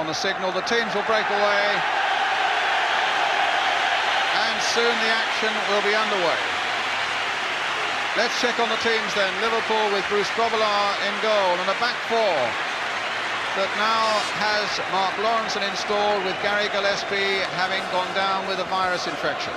on the signal. The teams will break away, and soon the action will be underway. Let's check on the teams then. Liverpool with Bruce Grobbelaar in goal, and a back four that now has Mark Lawrenson installed, with Gary Gillespie having gone down with a virus infection.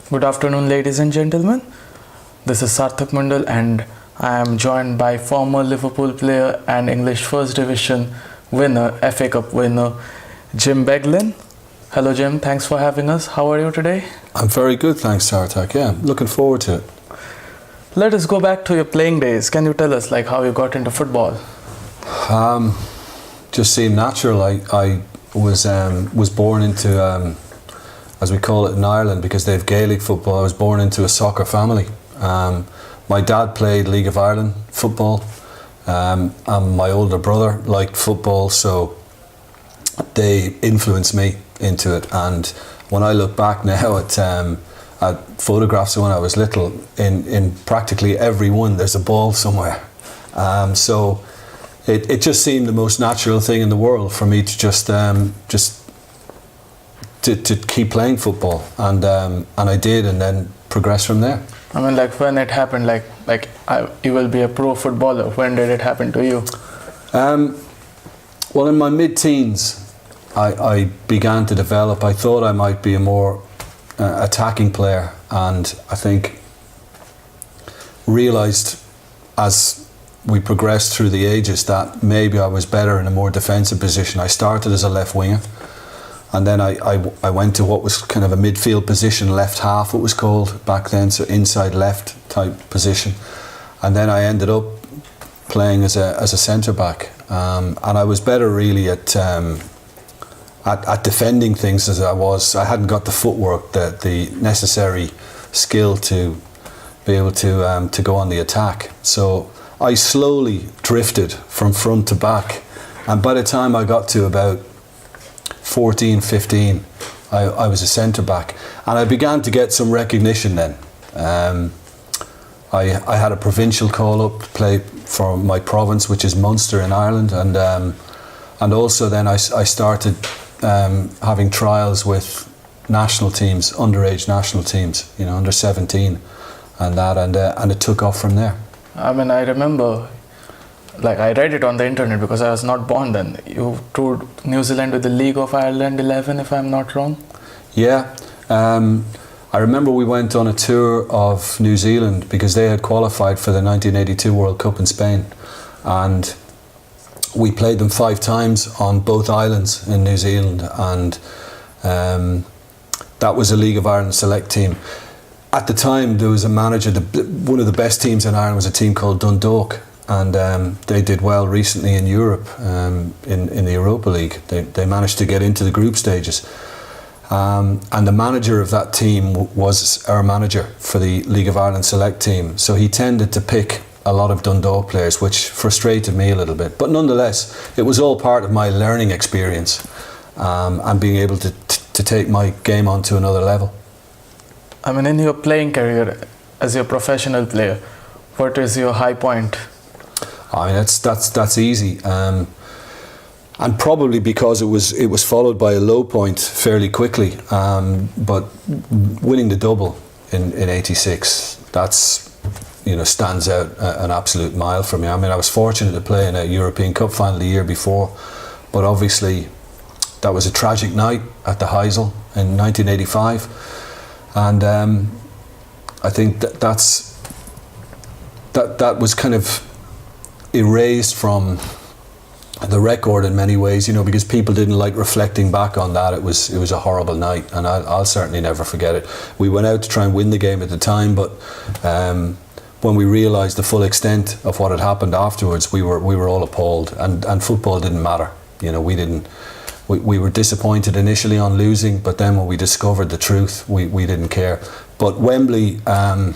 Good afternoon, ladies and gentlemen. This is Sarthak Mandal, and I am joined by former Liverpool player and English First Division winner, FA Cup winner, Jim Beglin. Hello Jim, thanks for having us. How are you today? I'm very good, thanks Sarthak. Yeah, looking forward to it. Let us go back to your playing days. Can you tell us how you got into football? Just seemed natural. I was born into as we call it in Ireland, because they have Gaelic football. I was born into a soccer family. My dad played League of Ireland football, and my older brother liked football, so they influenced me into it. And when I look back now at photographs of when I was little, in practically every one there's a ball somewhere. So it just seemed the most natural thing in the world for me to just to keep playing football, and I did, and then progress from there. I mean, when it happened, you will be a pro footballer. When did it happen to you? Well, in my mid-teens, I began to develop. I thought I might be a more attacking player, and I think realised as we progressed through the ages that maybe I was better in a more defensive position. I started as a left winger, and then I went to what was kind of a midfield position, left half it was called back then, so inside left type position. And then I ended up playing as a centre back, and I was better really at defending things as I was. I hadn't got the footwork, the necessary skill to be able to go on the attack. So I slowly drifted from front to back, and by the time I got to about 14, 15, I was a centre back, and I began to get some recognition then. I had a provincial call up to play for my province, which is Munster in Ireland, and also then I started having trials with national teams, underage national teams, under 17, and it took off from there. I mean, I remember, I read it on the internet because I was not born then. You toured New Zealand with the League of Ireland 11, if I'm not wrong. Yeah, I remember we went on a tour of New Zealand because they had qualified for the 1982 World Cup in Spain, and we played them 5 times on both islands in New Zealand, and that was a League of Ireland select team. At the time there was a manager, one of the best teams in Ireland was a team called Dundalk, and they did well recently in Europe, in the Europa League. They managed to get into the group stages, and the manager of that team was our manager for the League of Ireland select team, so he tended to pick a lot of Dundalk players, which frustrated me a little bit, but nonetheless it was all part of my learning experience, and being able to take my game on to another level. I mean, in your playing career as your professional player, what is your high point? I mean, that's easy, and probably because it was followed by a low point fairly quickly. But winning the double in '86, that's stands out an absolute mile for me. I mean, I was fortunate to play in a European Cup final the year before, but obviously that was a tragic night at the Heysel in 1985, and I think that was kind of erased from the record in many ways, because people didn't like reflecting back on that. It was a horrible night, and I'll certainly never forget it. We went out to try and win the game at the time, but when we realised the full extent of what had happened afterwards, we were all appalled, and football didn't matter. We we were disappointed initially on losing, but then when we discovered the truth, we didn't care. But Wembley, a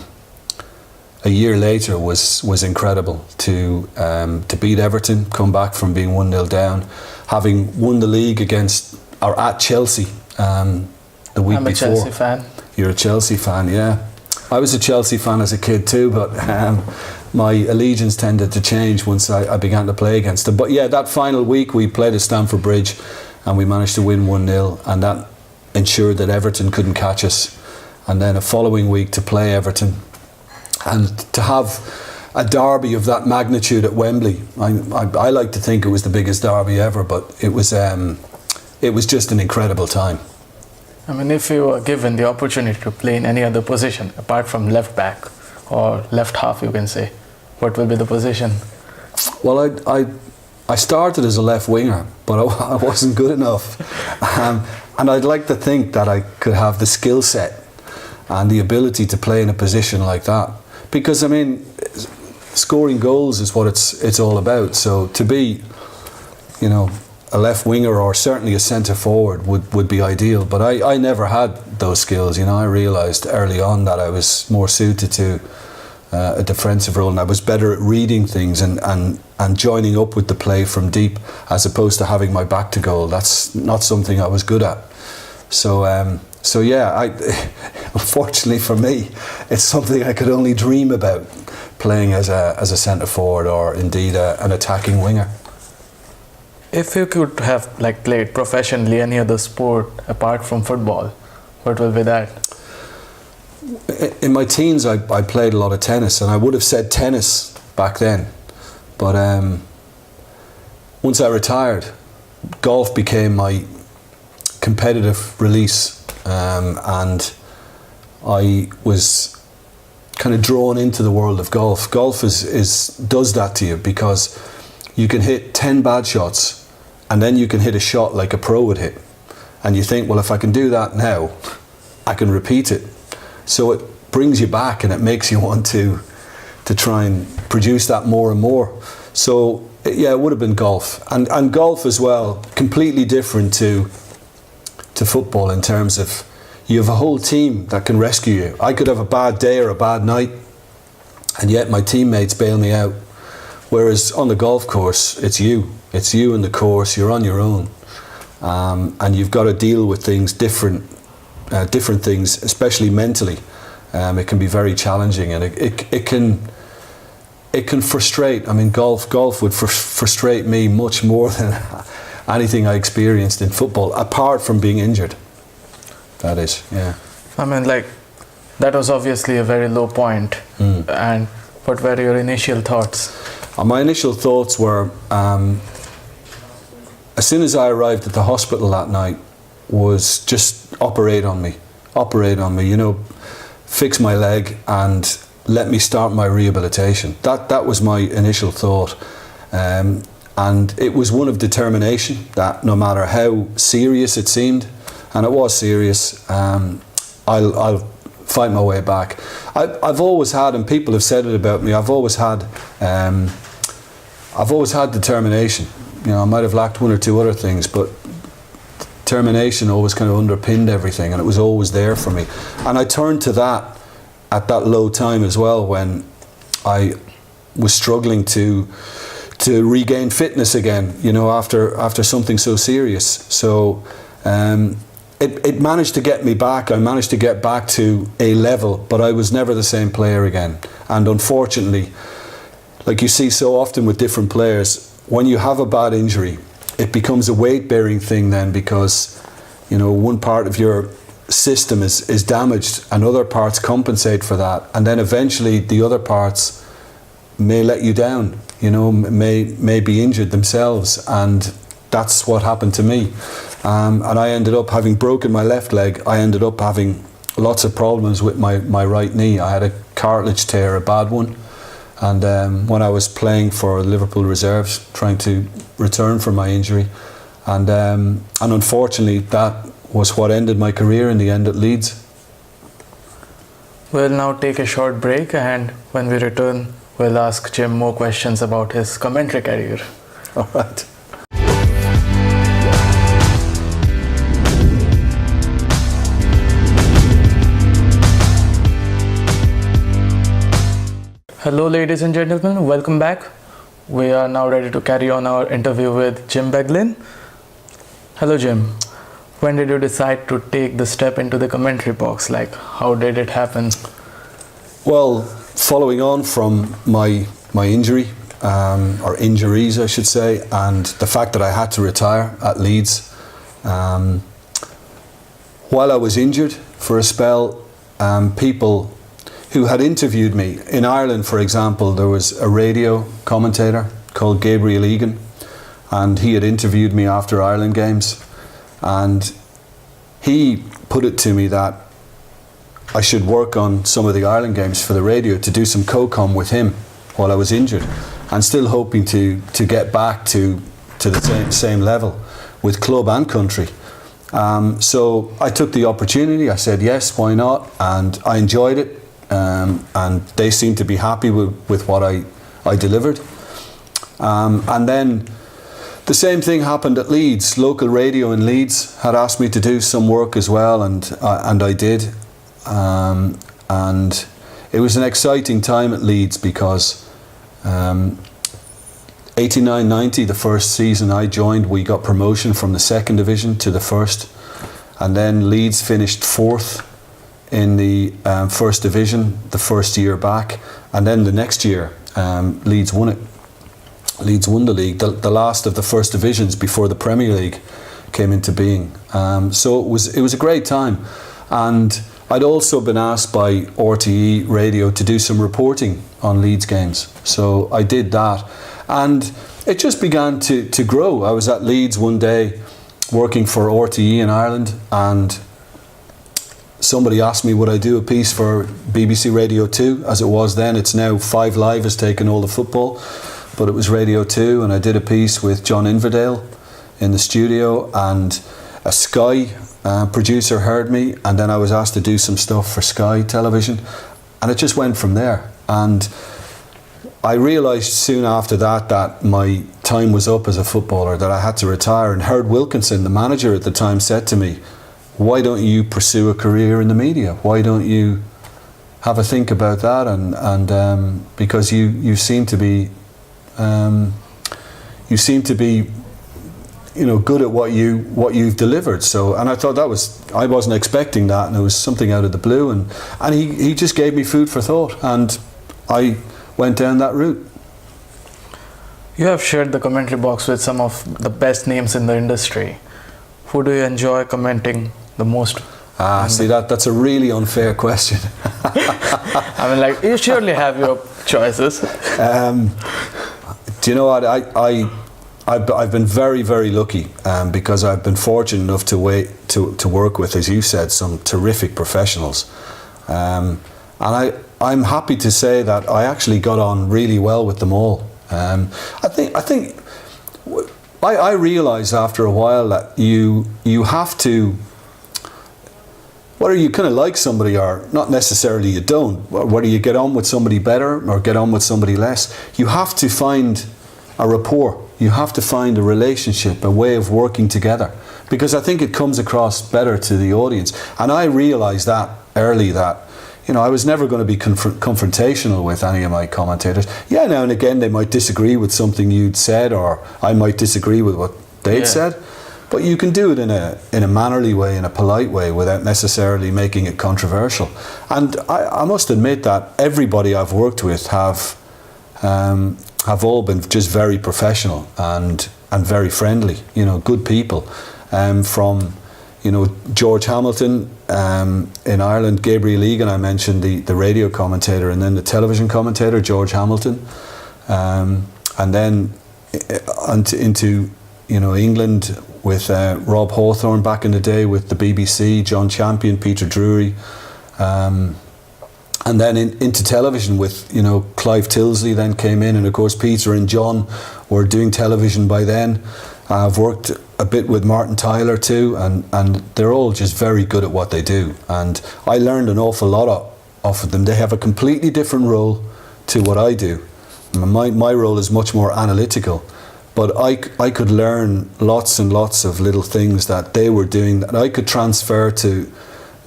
year later, was incredible to beat Everton, come back from being 1-0 down, having won the league at Chelsea the week before. I'm a Chelsea fan. You're a Chelsea fan, yeah. I was a Chelsea fan as a kid too, but my allegiance tended to change once I began to play against them. But yeah, that final week we played at Stamford Bridge and we managed to win 1-0, and that ensured that Everton couldn't catch us. And then a following week to play Everton and to have a derby of that magnitude at Wembley. I like to think it was the biggest derby ever, but it was just an incredible time. I mean, if you were given the opportunity to play in any other position apart from left back or left half, you can say, what will be the position? Well, I started as a left winger, but I wasn't good enough. And I'd like to think that I could have the skill set and the ability to play in a position like that. Because, I mean, scoring goals is what it's all about. So to be, you know, a left winger or certainly a centre forward would be ideal. But I never had those skills. You know, I realised early on that I was more suited to a defensive role, and I was better at reading things and joining up with the play from deep as opposed to having my back to goal. That's not something I was good at. So yeah, unfortunately for me, it's something I could only dream about, playing as a centre forward or indeed an attacking winger. If you could have played professionally any other sport apart from football, what will be that? In my teens, I played a lot of tennis, and I would have said tennis back then. But once I retired, golf became my competitive release, and I was kind of drawn into the world of golf. Golf does that to you, because you can hit 10 bad shots and then you can hit a shot like a pro would hit, and you think, well, if I can do that now, I can repeat it. So it brings you back and it makes you want to try and produce that more and more. So yeah, it would have been golf, and golf as well, completely different to football in terms of you have a whole team that can rescue you. I could have a bad day or a bad night, and yet my teammates bail me out. Whereas on the golf course, it's you in the course, you're on your own, and you've got to deal with things different things, especially mentally. It can be very challenging, and it can frustrate. I mean, golf would frustrate me much more than anything I experienced in football, apart from being injured. That is, yeah. I mean, that was obviously a very low point. And what were your initial thoughts? My initial thoughts were, as soon as I arrived at the hospital that night, was just operate on me, you know, fix my leg and let me start my rehabilitation. That was my initial thought, and it was one of determination that no matter how serious it seemed, and it was serious, I'll fight my way back. I've always had, and people have said it about me, I've always had determination. You know, I might have lacked one or two other things, but determination always kind of underpinned everything, and it was always there for me. And I turned to that at that low time as well, when I was struggling to regain fitness again, you know, after something so serious. So it managed to get me back. I managed to get back to a level, but I was never the same player again. And unfortunately, like you see so often with different players, when you have a bad injury, it becomes a weight-bearing thing then, because, you know, one part of your system is damaged and other parts compensate for that, and then eventually the other parts may let you down, you know, may be injured themselves, and that's what happened to me. And I ended up having broken my left leg. I ended up having lots of problems with my right knee. I had a cartilage tear, a bad one. And when I was playing for Liverpool reserves, trying to return from my injury, and unfortunately that was what ended my career in the end at Leeds. We'll now take a short break, and when we return, we'll ask Jim more questions about his commentary career. All right. Hello, ladies and gentlemen, welcome back. We are now ready to carry on our interview with Jim Beglin. Hello, Jim. When did you decide to take the step into the commentary box? Like, how did it happen? Well, following on from my injury, or injuries, I should say, and the fact that I had to retire at Leeds, while I was injured for a spell, people who had interviewed me in Ireland, for example, there was a radio commentator called Gabriel Egan, and he had interviewed me after Ireland games, and he put it to me that I should work on some of the Ireland games for the radio, to do some co-com with him while I was injured, and still hoping to get back to the same level with club and country. So I took the opportunity. I said yes, why not, and I enjoyed it. And they seemed to be happy with what I delivered. And then the same thing happened at Leeds. Local radio in Leeds had asked me to do some work as well, and I did. And it was an exciting time at Leeds because 89-90, the first season I joined, we got promotion from the second division to the first, and then Leeds finished fourth in the first division the first year back, and then the next year Leeds won it. Leeds won the league, the last of the first divisions before the Premier League came into being. So it was a great time, and I'd also been asked by RTE Radio to do some reporting on Leeds games, so I did that, and it just began to grow. I was at Leeds one day working for RTE in Ireland, and somebody asked me would I do a piece for BBC Radio 2, as it was then. It's now 5 Live has taken all the football, but it was Radio 2, and I did a piece with John Inverdale in the studio, and a Sky producer heard me, and then I was asked to do some stuff for Sky Television, and it just went from there. And I realised soon after that my time was up as a footballer, that I had to retire, and Herd Wilkinson, the manager at the time, said to me, why don't you pursue a career in the media? Why don't you have a think about that? And because you seem to be good at what you've delivered. So, and I thought I wasn't expecting that, and it was something out of the blue, and he just gave me food for thought, and I went down that route. You have shared the commentary box with some of the best names in the industry. Who do you enjoy commenting the most? See, that's a really unfair question. I mean, like, you surely have your choices. Do you know what? I've been very, very lucky, because I've been fortunate enough to work with, as you said, some terrific professionals, and I'm happy to say that I actually got on really well with them all. I realised after a while that you have to, whether you kind of like somebody or not necessarily you don't, whether you get on with somebody better or get on with somebody less, you have to find a rapport, you have to find a relationship, a way of working together, because I think it comes across better to the audience. And I realised that early, that I was never going to be confrontational with any of my commentators. Yeah, now and again they might disagree with something you'd said, or I might disagree with what they'd said, but you can do it in a mannerly way, in a polite way, without necessarily making it controversial. And I must admit that everybody I've worked with have all been just very professional and very friendly, good people, from George Hamilton in Ireland, Gabriel Egan, I mentioned, the radio commentator, and then the television commentator, George Hamilton, and then into England with Rob Hawthorne back in the day with the BBC, John Champion, Peter Drury, and then into television with Clive Tilsley then came in, and of course Peter and John were doing television by then. I've worked a bit with Martin Tyler too, and they're all just very good at what they do, and I learned an awful lot off of them. They have a completely different role to what I do. My role is much more analytical, but I could learn lots and lots of little things that they were doing that I could transfer to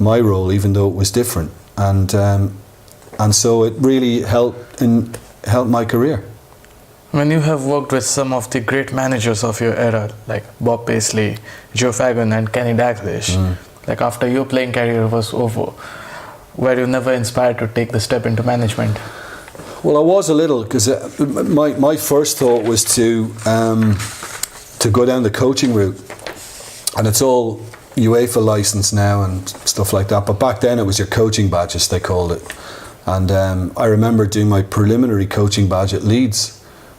my role, even though it was different. And and so it really helped my career. When you have worked with some of the great managers of your era, like Bob Paisley, Joe Fagan and Kenny Dalglish, like after your playing career was over, were you never inspired to take the step into management? Well, I was a little, because my first thought was to go down the coaching route, and it's all UEFA license now and stuff like that, but back then it was your coaching badges, they called it. And I remember doing my preliminary coaching badge at Leeds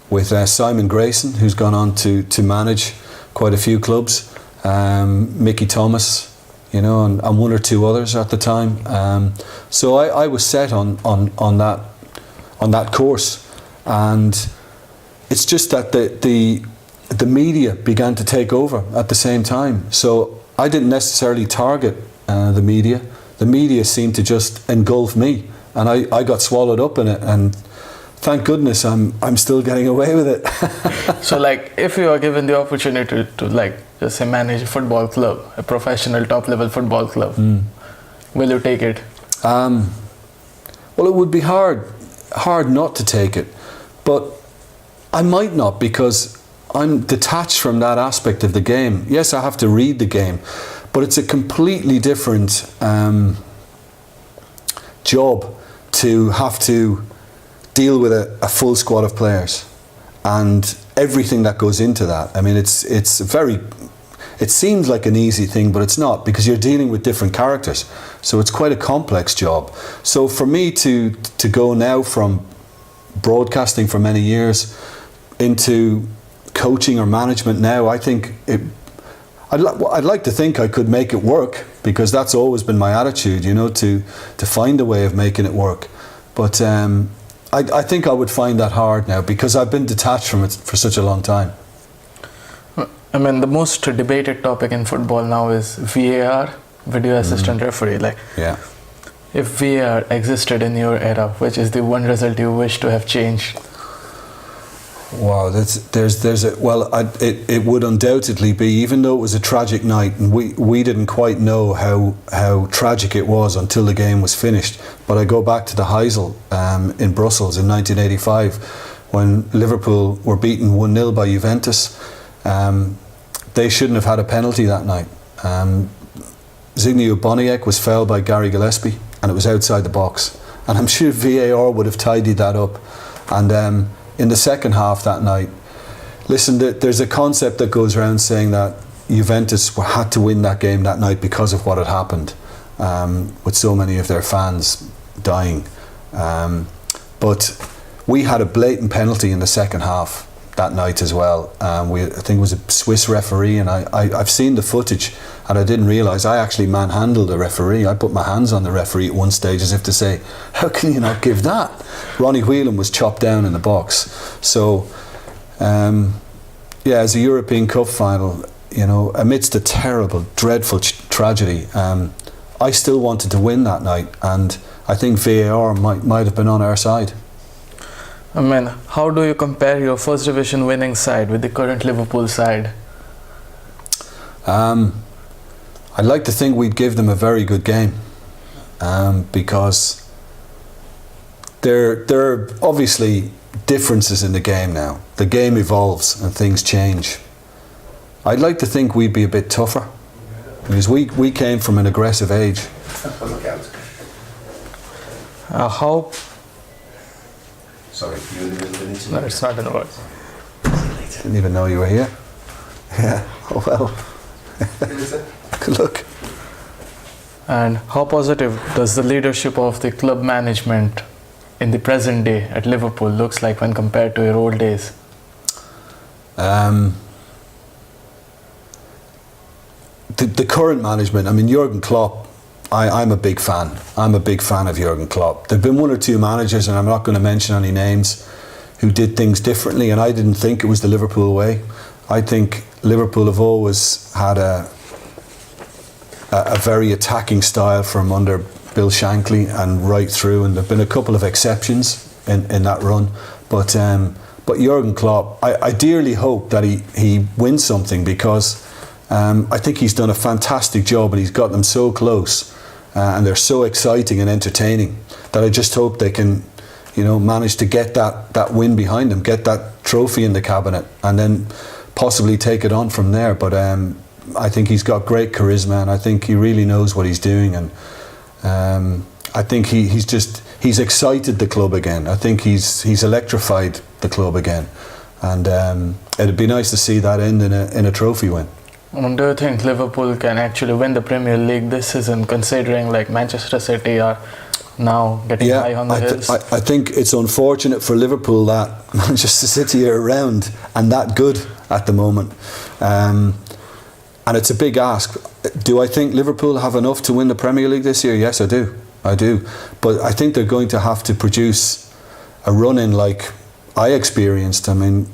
with Simon Grayson, who's gone on to manage quite a few clubs, Mickey Thomas, you know, and one or two others at the time. So I was set on that course, and it's just that the media began to take over at the same time. So I didn't necessarily target the media. The media seemed to just engulf me, and I got swallowed up in it, and thank goodness I'm still getting away with it. So like, if you are given the opportunity to like just say manage a football club, a professional top level football club, will you take it? Well, it would be hard not to take it, but I might not, because I'm detached from that aspect of the game. Yes, I have to read the game, but it's a completely different job to have to deal with a full squad of players and everything that goes into that. I mean, it seems like an easy thing, but it's not, because you're dealing with different characters. So it's quite a complex job. So for me to go now from broadcasting for many years into coaching or management now, I think I'd like to think I could make it work, because that's always been my attitude, you know, to find a way of making it work. But I think I would find that hard now, because I've been detached from it for such a long time. I mean, the most debated topic in football now is VAR, video assistant referee. Like, yeah. If VAR existed in your era, which is the one result you wish to have changed? Wow, it would undoubtedly be, even though it was a tragic night, and we didn't quite know how tragic it was until the game was finished. But I go back to the Heysel in Brussels in 1985, when Liverpool were beaten 1-0 by Juventus. They shouldn't have had a penalty that night. Zbigniew Boniek was fouled by Gary Gillespie, and it was outside the box. And I'm sure VAR would have tidied that up. And in the second half that night, listen, there's a concept that goes around saying that Juventus had to win that game that night because of what had happened, with so many of their fans dying. But we had a blatant penalty in the second half that night as well. I think it was a Swiss referee, and I've seen the footage, and I didn't realise I actually manhandled the referee. I put my hands on the referee at one stage as if to say, how can you not give that? Ronnie Whelan was chopped down in the box. So as a European Cup final, you know, amidst a terrible, dreadful tragedy, I still wanted to win that night, and I think VAR might have been on our side. I mean, how do you compare your first division winning side with the current Liverpool side? I'd like to think we'd give them a very good game, because there are obviously differences in the game now. The game evolves and things change. I'd like to think we'd be a bit tougher, because we came from an aggressive age. How? Sorry, you're in the middle of an interview. No, it's not in the word. Didn't even know you were here. Yeah, oh well. Who is it? Good luck. And how positive does the leadership of the club management in the present day at Liverpool looks like when compared to your old days? The current management, I mean, Jurgen Klopp, I'm a big fan. I'm a big fan of Jurgen Klopp. There have been one or two managers, and I'm not going to mention any names, who did things differently, and I didn't think it was the Liverpool way. I think Liverpool have always had a very attacking style from under Bill Shankly and right through, and there have been a couple of exceptions in that run. But Jurgen Klopp, I dearly hope that he wins something, because I think he's done a fantastic job, and he's got them so close, and they're so exciting and entertaining. that I just hope they can, manage to get that win behind them, get that trophy in the cabinet, and then possibly take it on from there. But I think he's got great charisma, and I think he really knows what he's doing, and I think he's excited the club again. I think he's electrified the club again, and it'd be nice to see that end in a trophy win. Do you think Liverpool can actually win the Premier League this season, considering like Manchester City are now getting high on the hills? I think it's unfortunate for Liverpool that Manchester City are around and that good at the moment, and it's a big ask. Do I think Liverpool have enough to win the Premier League this year? Yes, I do. But I think they're going to have to produce a run-in like I experienced. I mean,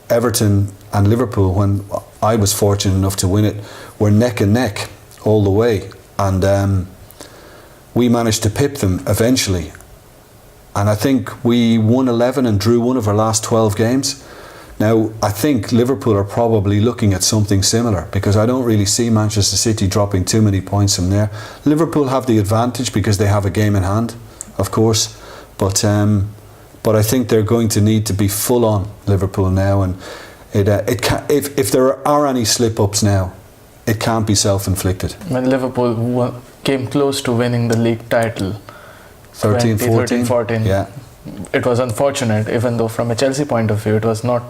Everton and Liverpool, when I was fortunate enough to win it, were neck and neck all the way, and we managed to pip them eventually. And I think we won 11 and drew one of our last 12 games. Now, I think Liverpool are probably looking at something similar, because I don't really see Manchester City dropping too many points from there. Liverpool have the advantage because they have a game in hand, of course, but I think they're going to need to be full on Liverpool now, and if there are any slip-ups now, it can't be self-inflicted. When Liverpool came close to winning the league title, 13-14, yeah. It was unfortunate, even though from a Chelsea point of view it was not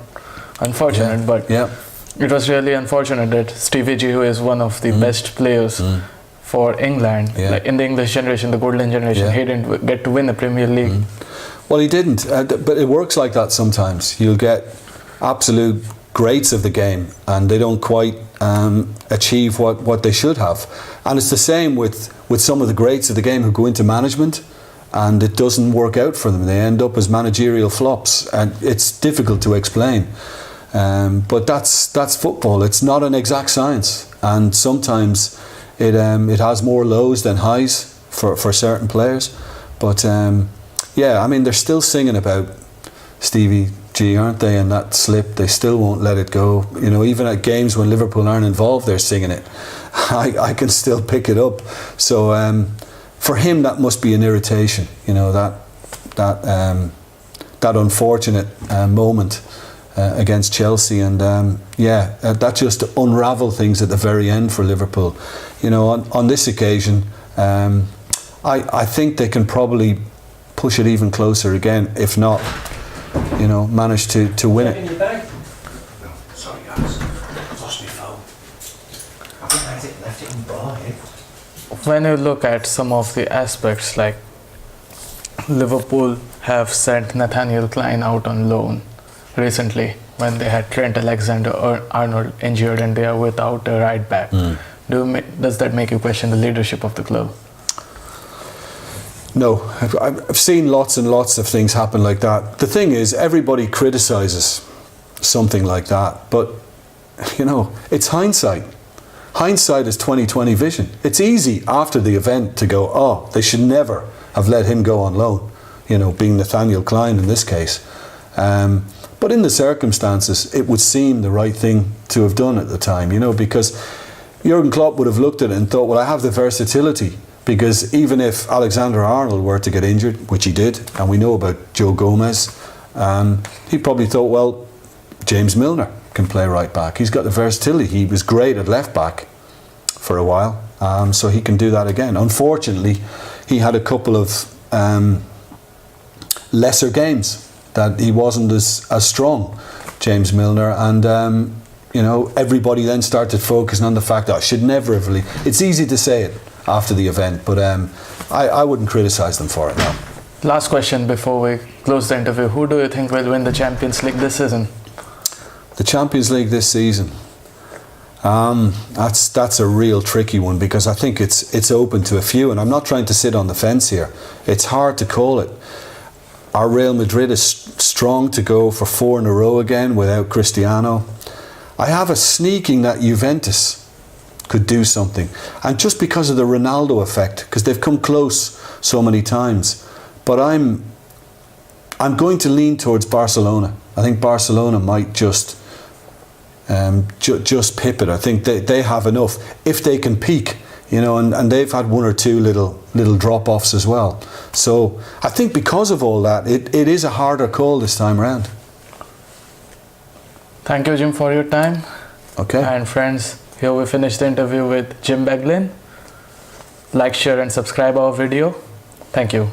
unfortunate, but it was really unfortunate that Stevie G, who is one of the best players for England, like in the English generation, the golden generation, he didn't get to win the Premier League. Well, he didn't, but it works like that sometimes. You'll get absolute greats of the game and they don't quite achieve what they should have. And it's the same with some of the greats of the game who go into management and it doesn't work out for them. They end up as managerial flops, and it's difficult to explain. But that's football. It's not an exact science, and sometimes it has more lows than highs for certain players. But I mean, they're still singing about Stevie G, aren't they? And that slip, they still won't let it go. Even at games when Liverpool aren't involved, they're singing it. I can still pick it up. So for him, that must be an irritation. That unfortunate moment against Chelsea, and that just unravelled things at the very end for Liverpool. On this occasion, I think they can probably push it even closer again, if not, manage to win it. Sorry guys, I've lost my phone. I think I left it in bar. When you look at some of the aspects, like Liverpool have sent Nathaniel Klein out on loan recently when they had Trent Alexander-Arnold injured and they are without a right back. Does that make you question the leadership of the club? No, I've seen lots and lots of things happen like that. The thing is, everybody criticises something like that, but it's hindsight. Hindsight is 20/20 vision. It's easy after the event to go, oh, they should never have let him go on loan, being Nathaniel Klein in this case. But in the circumstances, it would seem the right thing to have done at the time, because Jurgen Klopp would have looked at it and thought, well, I have the versatility, because even if Alexander-Arnold were to get injured, which he did, and we know about Joe Gomez, he probably thought, well, James Milner can play right back. He's got the versatility. He was great at left back for a while, so he can do that again. Unfortunately, he had a couple of lesser games that he wasn't as strong, James Milner, and everybody then started focusing on the fact that I should never have really. It's easy to say it after the event, but I wouldn't criticise them for it now. Last question before we close the interview. Who do you think will win the Champions League this season? The Champions League this season, that's a real tricky one, because I think it's open to a few, and I'm not trying to sit on the fence here. It's hard to call it. Our Real Madrid is strong to go for 4 in a row again without Cristiano. I have a sneaking that Juventus could do something, and just because of the Ronaldo effect, because they've come close so many times. But I'm going to lean towards Barcelona. I think Barcelona might just pip it. I think they have enough. If they can peak you know, and they've had one or two little drop-offs as well. So I think because of all that, it is a harder call this time around. Thank you, Jim, for your time. Okay. And friends, here we finish the interview with Jim Beglin. Like, share and subscribe our video. Thank you.